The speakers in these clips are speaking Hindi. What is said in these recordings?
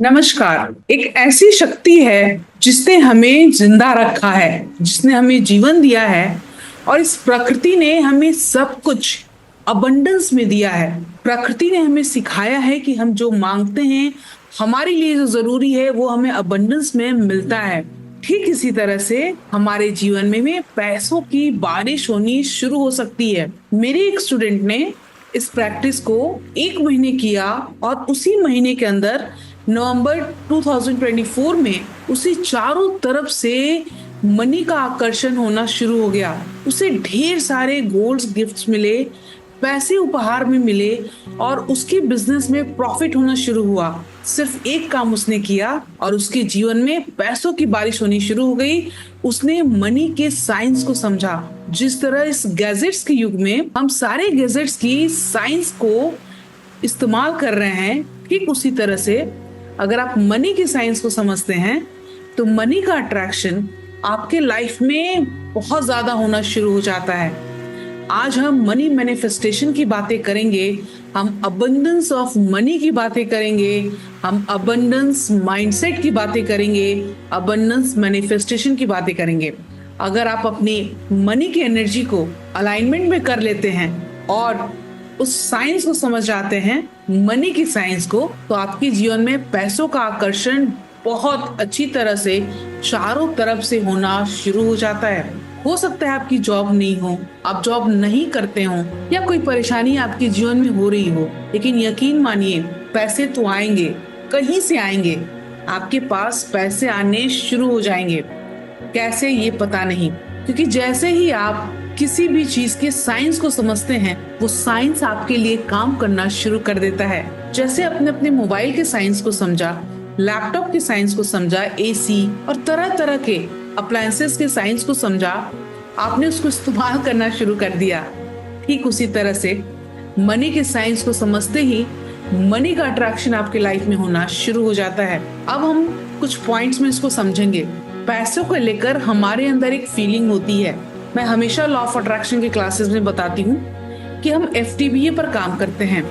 नमस्कार। एक ऐसी शक्ति है जिसने हमें जिंदा रखा है, जिसने हमें जीवन दिया है और इस प्रकृति ने हमें सब कुछ अबंडेंस में दिया है। प्रकृति ने हमें सिखाया है कि हम जो मांगते हैं, हमारे लिए जो जरूरी है वो हमें अबंडेंस में मिलता है। ठीक इसी तरह से हमारे जीवन में भी पैसों की बारिश होनी शुरू हो सकती है। मेरे एक स्टूडेंट ने इस प्रैक्टिस को 1 महीने किया और उसी महीने के अंदर नवंबर 2024 में उसे चारों तरफ से मनी का आकर्षण होना शुरू हो गया। उसे ढेर सारे गोल्ड्स गिफ्ट्स मिले, पैसे उपहार में मिले और उसके बिजनेस में प्रॉफिट होना शुरू हुआ। सिर्फ एक काम उसने किया और उसके जीवन में पैसों की बारिश होनी शुरू हो गई। उसने मनी के साइंस को समझा। जिस तरह इस गैजेट्स के युग में हम सारे गैजेट्स की साइंस को इस्तेमाल कर रहे हैं, ठीक उसी तरह से अगर आप मनी की साइंस को समझते हैं तो मनी का अट्रैक्शन आपके लाइफ में बहुत ज्यादा होना शुरू हो जाता है। आज हम मनी मैनिफेस्टेशन की बातें करेंगे, हम अबंडेंस ऑफ मनी की बातें करेंगे, हम अबंडेंस माइंडसेट की बातें करेंगे, अबंडेंस मैनिफेस्टेशन की बातें करेंगे। अगर आप अपनी मनी की एनर्जी को अलाइनमेंट में कर लेते हैं और उस साइंस को समझ आते हैं, मनी की साइंस को, तो आपके जीवन में पैसों का आकर्षण बहुत अच्छी तरह से चारों तरफ से होना शुरू हो जाता है। हो सकता है आपकी जॉब नहीं हो, आप जॉब नहीं करते हो या कोई परेशानी आपके जीवन में हो रही हो, लेकिन यकीन मानिए पैसे तो आएंगे, कहीं से आएंगे। आपके पास पैसे आने शुरू हो जाएंगे। कैसे ये पता नहीं, क्योंकि जैसे ही आप किसी भी चीज के साइंस को समझते हैं, वो साइंस आपके लिए काम करना शुरू कर देता है। जैसे आपने अपने मोबाइल के साइंस को समझा, लैपटॉप के साइंस को समझा, एसी और तरह तरह के अप्लायंसेस के साइंस को समझा, आपने उसको इस्तेमाल करना शुरू कर दिया। ठीक उसी तरह से मनी के साइंस को समझते ही मनी का अट्रैक्शन आपके लाइफ में होना शुरू हो जाता है। अब हम कुछ पॉइंट्स में इसको समझेंगे। पैसों को लेकर हमारे अंदर एक फीलिंग होती है। मैं हमेशा लॉ ऑफ अट्रैक्शन के क्लासेस में बताती हूँ कि हम FTBA पर काम करते हैं,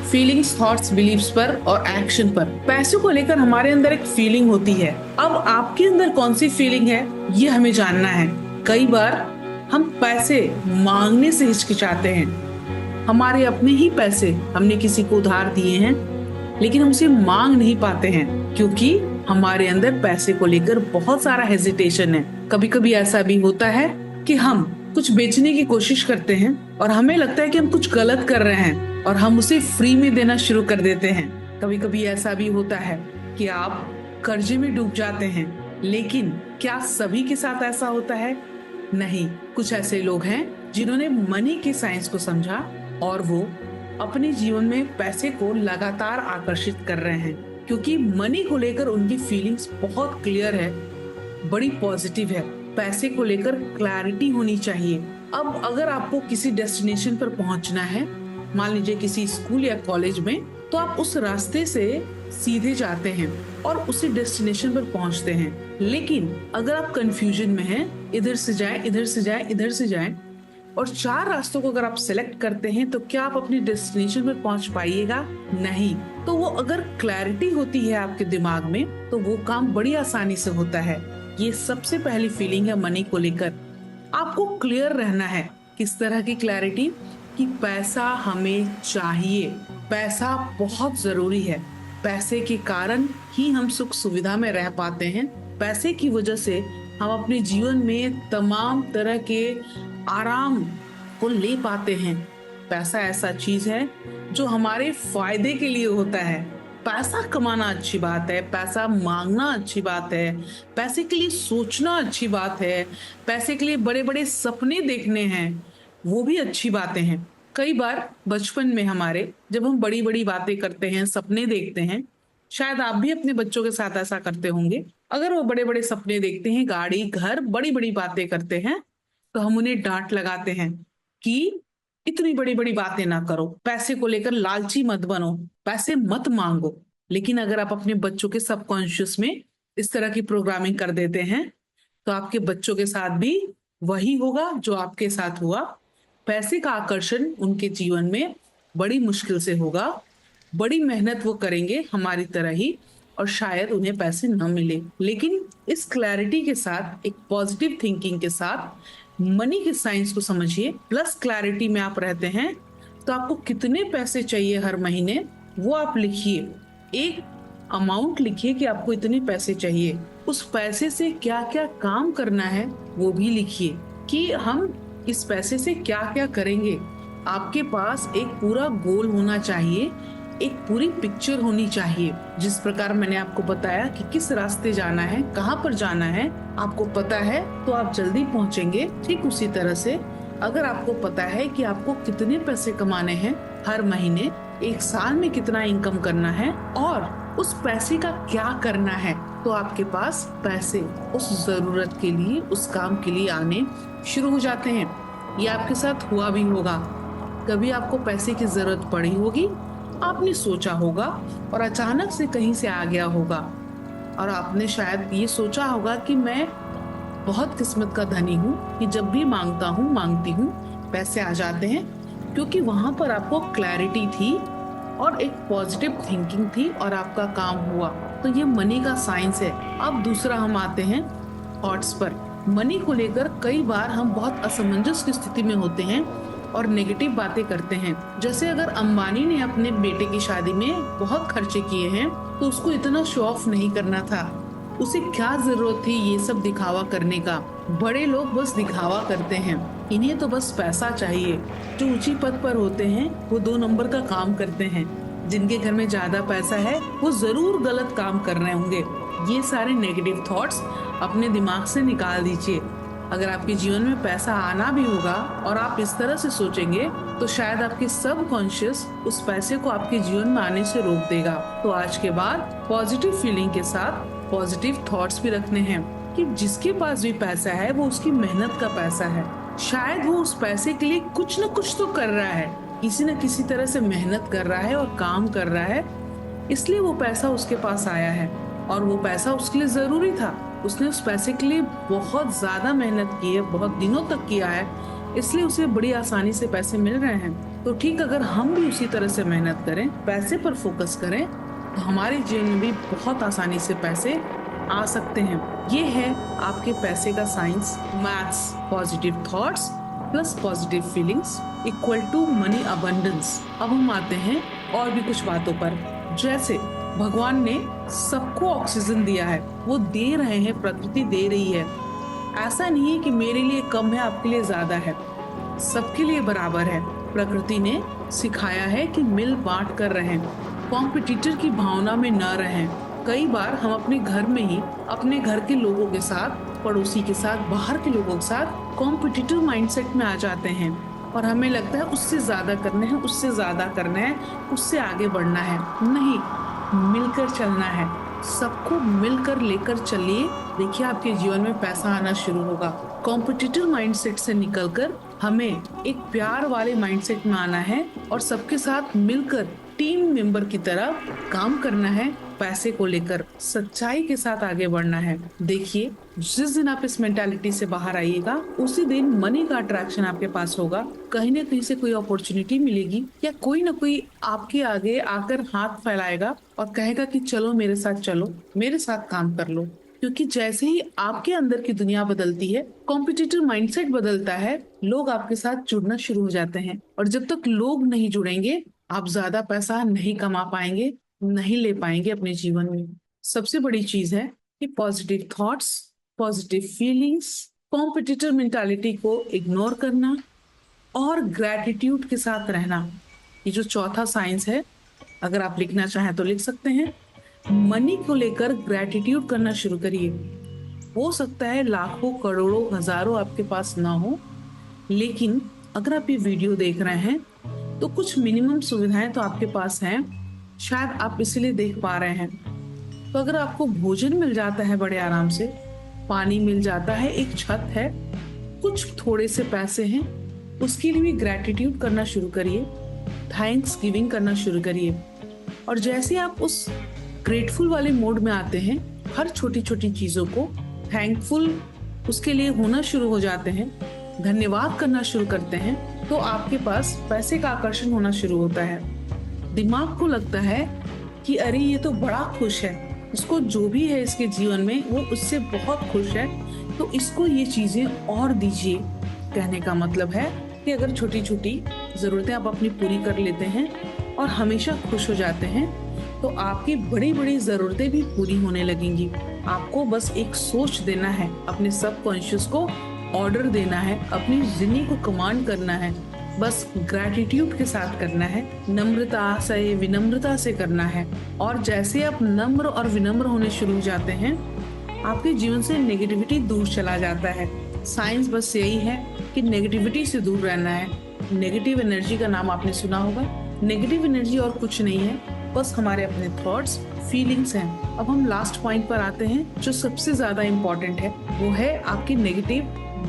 फीलिंग्स, थॉट्स, बिलीव्स पर और एक्शन पर। पैसों को लेकर हमारे अंदर एक फीलिंग होती है। अब आपके अंदर कौन सी फीलिंग है, ये हमें जानना है। कई बार हम पैसे मांगने से हिचकिचाते हैं। हमारे अपने ही पैसे हमने किसी को उधार दिए हैं, लेकिन हम उसे मांग नहीं पाते हैं क्योंकि हमारे अंदर पैसे को लेकर बहुत सारा हेजिटेशन है। कभी कभी ऐसा भी होता है कि हम कुछ बेचने की कोशिश करते हैं और हमें लगता है कि हम कुछ गलत कर रहे हैं और हम उसे फ्री में देना शुरू कर देते हैं। कभी कभी ऐसा भी होता है कि आप कर्जे में डूब जाते हैं, लेकिन क्या सभी के साथ ऐसा होता है? नहीं। कुछ ऐसे लोग हैं जिन्होंने मनी के साइंस को समझा और वो अपने जीवन में पैसे को लगातार आकर्षित कर रहे हैं, क्योंकि मनी को लेकर उनकी फीलिंग्स बहुत क्लियर है, बड़ी पॉजिटिव है। पैसे को लेकर क्लैरिटी होनी चाहिए। अब अगर आपको किसी डेस्टिनेशन पर पहुंचना है, मान लीजिए किसी स्कूल या कॉलेज में, तो आप उस रास्ते से सीधे जाते हैं और उसी डेस्टिनेशन पर पहुंचते हैं। लेकिन अगर आप कंफ्यूजन में हैं, इधर से जाएं, इधर से जाएं, इधर से जाएं, और 4 रास्तों को अगर आप सिलेक्ट करते हैं, तो क्या आप अपनी डेस्टिनेशन पर पहुंच पाइएगा? नहीं। तो वो अगर क्लैरिटी होती है आपके दिमाग में, तो वो काम बड़ी आसानी से होता है। ये सबसे पहली फीलिंग है मनी को लेकर। आपको क्लियर रहना है। किस तरह की क्लैरिटी? कि पैसा हमें चाहिए, पैसा बहुत जरूरी है। पैसे के कारण ही हम सुख सुविधा में रह पाते हैं। पैसे की वजह से हम अपने जीवन में तमाम तरह के आराम को ले पाते हैं। पैसा ऐसा चीज है जो हमारे फायदे के लिए होता है। पैसा कमाना अच्छी बात है, पैसा मांगना अच्छी बात है, पैसे के लिए सोचना अच्छी बात है, पैसे के लिए बड़े बड़े सपने देखने हैं, वो भी अच्छी बातें हैं। कई बार बचपन में हमारे, जब हम बड़ी बड़ी बातें करते हैं, सपने देखते हैं, शायद आप भी अपने बच्चों के साथ ऐसा करते होंगे। अगर वो बड़े बड़े सपने देखते हैं, गाड़ी, घर, बड़ी बड़ी बातें करते हैं, तो हम उन्हें डांट लगाते हैं कि इतनी बड़ी बड़ी बातें ना करो, पैसे को लेकर लालची मत बनो, पैसे मत मांगो। लेकिन अगर आप अपने बच्चों के सबकॉन्शियस में इस तरह की प्रोग्रामिंग कर देते हैं, तो आपके बच्चों के साथ भी वही होगा जो आपके साथ हुआ। पैसे का आकर्षण उनके जीवन में बड़ी मुश्किल से होगा, बड़ी मेहनत वो करेंगे हमारी तरह ही, और शायद उन्हें पैसे न मिले। लेकिन इस क्लैरिटी के साथ, एक पॉजिटिव थिंकिंग के साथ मनी के साइंस को समझिए, प्लस क्लैरिटी में आप रहते हैं, तो आपको कितने पैसे चाहिए हर महीने वो आप लिखिए। एक अमाउंट लिखिए कि आपको इतने पैसे चाहिए। उस पैसे से क्या क्या काम करना है वो भी लिखिए कि हम इस पैसे से क्या क्या करेंगे। आपके पास एक पूरा गोल होना चाहिए, एक पूरी पिक्चर होनी चाहिए। जिस प्रकार मैंने आपको बताया कि किस रास्ते जाना है, कहाँ पर जाना है, आपको पता है तो आप जल्दी पहुंचेंगे। ठीक उसी तरह से अगर आपको पता है कि आपको कितने पैसे कमाने हैं हर महीने, एक साल में कितना इनकम करना है और उस पैसे का क्या करना है, तो आपके पास पैसे उस जरूरत के लिए, उस काम के लिए आने शुरू हो जाते हैं। ये आपके साथ हुआ भी होगा, कभी आपको पैसे की जरूरत पड़ी होगी, आपने सोचा होगा और अचानक से कहीं से आ गया होगा, और आपने शायद ये सोचा होगा कि मैं बहुत किस्मत का धनी हूँ कि जब भी मांगता हूँ, मांगती हूँ, पैसे आ जाते हैं, क्योंकि वहां पर आपको क्लैरिटी थी और एक पॉजिटिव थिंकिंग थी और आपका काम हुआ। तो ये मनी का साइंस है। अब दूसरा हम आते हैं थॉट्स पर। मनी को लेकर कई बार हम बहुत असमंजस की स्थिति में होते हैं और नेगेटिव बातें करते हैं। जैसे अगर अंबानी ने अपने बेटे की शादी में बहुत खर्चे किए हैं, तो उसको इतना शो ऑफ नहीं करना था। उसे क्या जरूरत थी ये सब दिखावा करने का। बड़े लोग बस दिखावा करते हैं, इन्हें तो बस पैसा चाहिए। जो ऊंची पद पर होते हैं वो 2 नंबर का काम करते हैं। जिनके घर में ज्यादा पैसा है वो जरूर गलत काम कर रहे होंगे। ये सारे नेगेटिव थॉट्स अपने दिमाग से निकाल दीजिए। अगर आपके जीवन में पैसा आना भी होगा और आप इस तरह से सोचेंगे, तो शायद आपके सबकॉन्शियस उस पैसे को आपके जीवन में आने से रोक देगा। तो आज के बाद पॉजिटिव फीलिंग के साथ पॉजिटिव थॉट्स भी रखने हैं कि जिसके पास भी पैसा है वो उसकी मेहनत का पैसा है। शायद वो उस पैसे के लिए कुछ न कुछ तो कर रहा है, किसी न किसी तरह से मेहनत कर रहा है और काम कर रहा है, इसलिए वो पैसा उसके पास आया है। और वो पैसा उसके लिए जरूरी था, उसने उस पैसे के लिए बहुत ज्यादा मेहनत की है, बहुत दिनों तक किया है, इसलिए उसे बड़ी आसानी से पैसे मिल रहे हैं। तो ठीक, अगर हम भी उसी तरह से मेहनत करें, पैसे पर फोकस करें, तो हमारे जीवन में भी बहुत आसानी से पैसे आ सकते हैं। ये है आपके पैसे का science, maths. Positive thoughts plus positive feelings equal to money abundance. अब हम आते हैं और भी कुछ बातों पर। जैसे भगवान ने सबको ऑक्सीजन दिया है, वो दे रहे हैं, प्रकृति दे रही है। ऐसा नहीं है कि मेरे लिए कम है, आपके लिए ज्यादा है, सबके लिए बराबर है। प्रकृति ने सिखाया है कि मिल बांट कर रहें, कॉम्पिटिटर की भावना में न रहें। कई बार हम अपने घर में ही अपने घर के लोगों के साथ, पड़ोसी के साथ, बाहर के लोगों के साथ कॉम्पिटिटिव माइंडसेट में आ जाते हैं और हमें लगता है उससे ज्यादा करना है, उससे ज्यादा करना है, उससे आगे बढ़ना है। नहीं, मिलकर चलना है, सबको मिलकर लेकर चलिए। देखिए आपके जीवन में पैसा आना शुरू होगा। कॉम्पिटिटिव माइंडसेट से निकलकर हमें एक प्यार वाले माइंडसेट में आना है और सबके साथ मिलकर टीम मेंबर की तरह काम करना है। पैसे को लेकर सच्चाई के साथ आगे बढ़ना है। देखिए, जिस दिन आप इस मेंटालिटी से बाहर आइएगा, उसी दिन मनी का अट्रैक्शन आपके पास होगा। कहीं न कहीं से कोई अपॉर्चुनिटी मिलेगी या कोई न कोई आपके आगे आकर हाथ फैलाएगा और कहेगा कि चलो मेरे साथ, चलो मेरे साथ काम कर लो। क्योंकि जैसे ही आपके अंदर की दुनिया बदलती है, कॉम्पिटिटिव माइंडसेट बदलता है, लोग आपके साथ जुड़ना शुरू हो जाते हैं। और जब तक लोग नहीं जुड़ेंगे, आप ज्यादा पैसा नहीं कमा पाएंगे, नहीं ले पाएंगे अपने जीवन में। सबसे बड़ी चीज है कि positive thoughts, positive feelings, competitive mentality को इग्नोर करना और ग्रैटिट्यूड के साथ रहना। ये जो चौथा साइंस है, अगर आप लिखना चाहें तो लिख सकते हैं। मनी को लेकर ग्रैटिट्यूड करना शुरू करिए। हो सकता है लाखों, करोड़ों, हजारों आपके पास ना हो, लेकिन अगर आप ये वीडियो देख रहे हैं तो कुछ मिनिमम सुविधाएं तो आपके पास हैं, शायद आप इसीलिए देख पा रहे हैं। तो अगर आपको भोजन मिल जाता है बड़े आराम से, पानी मिल जाता है, एक छत है, कुछ थोड़े से पैसे हैं, उसके लिए भी ग्रैटिट्यूड करना शुरू करिए, थैंक्स गिविंग करना शुरू करिए। और जैसे आप उस ग्रेटफुल वाले मोड में आते हैं, हर छोटी छोटी चीजों को थैंकफुल उसके लिए होना शुरू हो जाते हैं, धन्यवाद करना शुरू करते हैं, तो आपके पास पैसे का आकर्षण होना शुरू होता है। दिमाग को लगता है कि अरे ये तो बड़ा खुश है, उसको जो भी है इसके जीवन में वो उससे बहुत खुश है, तो इसको ये चीजें और दीजिए। कहने का मतलब है कि अगर छोटी छोटी जरूरतें आप अपनी पूरी कर लेते हैं और हमेशा खुश हो जाते हैं, तो आपकी बड़ी बड़ी जरूरतें भी पूरी होने लगेंगी। आपको बस एक सोच देना है, अपने सबकॉन्शियस को ऑर्डर देना है, अपनी जिंदगी को कमांड करना है। बस ग्रैटिट्यूड के साथ करना है, नम्रता से, विनम्रता से करना है। और जैसे आप नम्र और विनम्र होने शुरू हो जाते हैं, आपके जीवन से नेगेटिविटी दूर चला जाता है। साइंस बस यही है कि नेगेटिविटी से दूर रहना है। नेगेटिव एनर्जी का नाम आपने सुना होगा। नेगेटिव एनर्जी और कुछ नहीं है, बस हमारे अपने थॉट्स, फीलिंग्स हैं। अब हम लास्ट पॉइंट पर आते हैं, जो सबसे ज्यादा इम्पोर्टेंट है, वो है आपकी नेगेटिव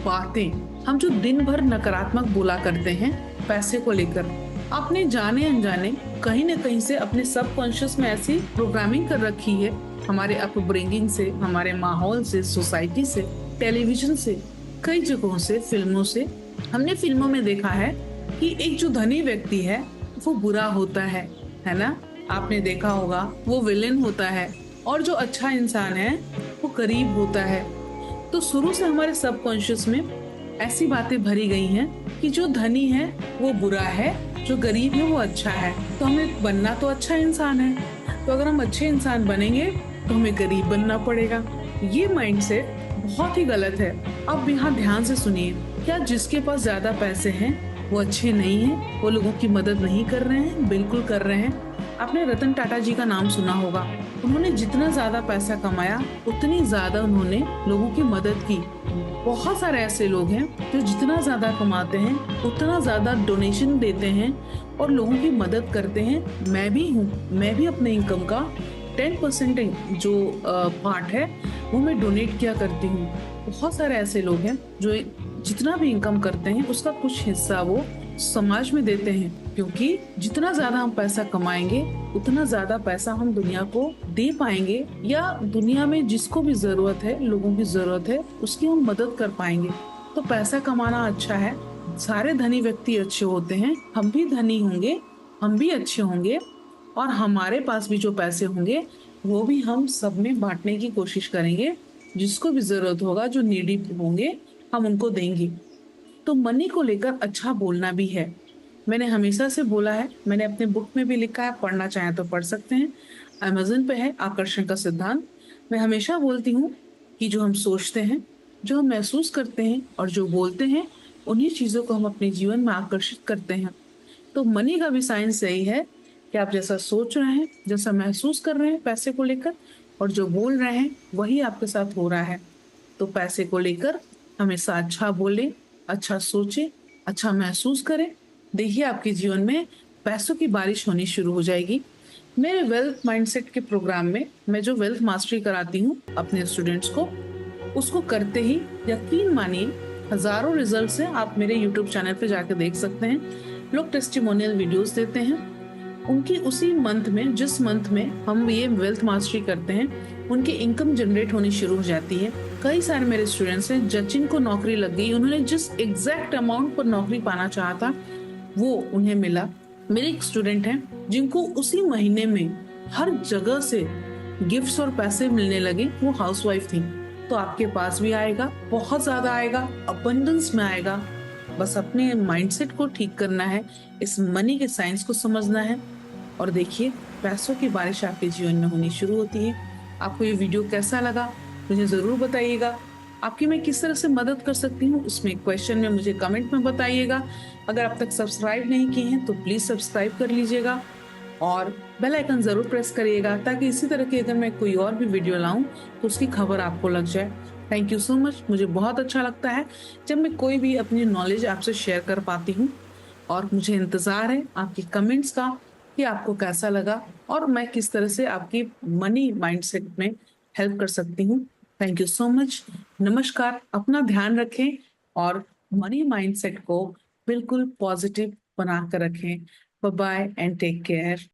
बातें। हम जो दिन भर नकारात्मक बोला करते हैं पैसे को लेकर, आपने जाने अनजाने कहीं न कहीं से अपने सबकॉन्शियस में ऐसी प्रोग्रामिंग कर रखी है, हमारे अपब्रिंगिंग से, हमारे माहौल से, सोसाइटी से, टेलीविजन से, कई जगहों से, फिल्मों से। हमने फिल्मों में देखा है कि एक जो धनी व्यक्ति है वो बुरा होता है ना? आपने देखा होगा वो विलेन होता है, और जो अच्छा इंसान है वो गरीब होता है। तो शुरू से हमारे सबकॉन्शियस में ऐसी बातें भरी गई हैं कि जो धनी है वो बुरा है, जो गरीब है वो अच्छा है। तो हमें बनना तो अच्छा इंसान है, तो अगर हम अच्छे इंसान बनेंगे तो हमें गरीब बनना पड़ेगा। ये माइंडसेट बहुत ही गलत है। अब यहाँ ध्यान से सुनिए, क्या जिसके पास ज्यादा पैसे हैं वो अच्छे नहीं है, वो लोगों की मदद नहीं कर रहे हैं? बिल्कुल कर रहे हैं। आपने रतन टाटा जी का नाम सुना होगा। उन्होंने जितना ज्यादा पैसा कमाया उतनी ज्यादा उन्होंने लोगों की मदद की। बहुत सारे ऐसे लोग हैं जो जितना ज्यादा कमाते हैं उतना ज्यादा डोनेशन देते हैं और लोगों की मदद करते हैं। मैं भी हूँ, मैं भी अपने इनकम का 10% जो पार्ट है वो मैं डोनेट किया करती हूँ। बहुत सारे ऐसे लोग हैं जो जितना भी इनकम करते हैं उसका कुछ हिस्सा वो समाज में देते हैं, क्योंकि जितना ज्यादा हम पैसा कमाएंगे उतना ज्यादा पैसा हम दुनिया को दे पाएंगे, या दुनिया में जिसको भी जरूरत है, लोगों की जरूरत है, उसकी हम मदद कर पाएंगे। तो पैसा कमाना अच्छा है, सारे धनी व्यक्ति अच्छे होते हैं, हम भी धनी होंगे, हम भी अच्छे होंगे, और हमारे पास भी जो पैसे होंगे वो भी हम सब में बांटने की कोशिश करेंगे। जिसको भी जरूरत होगा, जो नीडी होंगे, हम उनको देंगे। तो मनी को लेकर अच्छा बोलना भी है। मैंने हमेशा से बोला है, मैंने अपने बुक में भी लिखा है, पढ़ना चाहें तो पढ़ सकते हैं। अमेज़न पे है, आकर्षण का सिद्धांत। मैं हमेशा बोलती हूँ कि जो हम सोचते हैं, जो हम महसूस करते हैं और जो बोलते हैं, उन्हीं चीजों को हम अपने जीवन में आकर्षित करते हैं। तो मनी का भी साइंस यही है कि आप जैसा सोच रहे हैं, जैसा महसूस कर रहे हैं पैसे को लेकर, और जो बोल रहे हैं वही आपके साथ हो रहा है। तो पैसे को लेकर हमेशा अच्छा बोले, अच्छा सोचे, अच्छा महसूस करें। देखिए आपके जीवन में पैसों की बारिश होनी शुरू हो जाएगी। मेरे वेल्थ माइंडसेट के प्रोग्राम में मैं जो वेल्थ मास्टरी कराती हूँ अपने स्टूडेंट्स को, उसको करते ही यकीन मानिए हजारों रिजल्ट है। आप मेरे यूट्यूब चैनल पे जाके देख सकते हैं। लोग टेस्टिमोनियल वीडियोस देते हैं, उनकी उसी मंथ में, जिस मंथ में हम ये वेल्थ मास्टरी करते हैं, उनकी इनकम जनरेट होनी शुरू हो जाती है। कई सारे मेरे स्टूडेंट्स हैं जिनको नौकरी लग गई, उन्होंने जिस एग्जैक्ट अमाउंट पर नौकरी पाना चाहा था वो उन्हें मिला। मेरे एक स्टूडेंट हैं जिनको उसी महीने में हर जगह से गिफ्ट्स और पैसे मिलने लगे, वो हाउसवाइफ थी। तो आपके पास भी आएगा, बहुत ज्यादा आएगा, अबंडेंस में आएगा। बस अपने माइंडसेट को ठीक करना है, इस मनी के साइंस को समझना है, और देखिए पैसों की बारिश आपके जीवन में होनी शुरू होती है। आपको ये वीडियो कैसा लगा मुझे जरूर बताइएगा। आपकी मैं किस तरह से मदद कर सकती हूँ उसमें क्वेश्चन में मुझे कमेंट में बताइएगा। अगर अब तक सब्सक्राइब नहीं किए हैं तो प्लीज सब्सक्राइब कर लीजिएगा और बेल आइकन जरूर प्रेस करिएगा, ताकि इसी तरह की अगर मैं कोई और भी वीडियो लाऊं तो उसकी खबर आपको लग जाए। Thank you so much. मुझे बहुत अच्छा लगता है जब मैं कोई भी अपनी नॉलेज आपसे शेयर कर पाती हूँ, और मुझे इंतजार है आपके कमेंट्स का कि आपको कैसा लगा और मैं किस तरह से आपकी मनी माइंडसेट में हेल्प कर सकती हूँ। Thank you so much. नमस्कार। अपना ध्यान रखें और मनी माइंडसेट को बिल्कुल पॉजिटिव बना कर रखें। Bye bye and take care.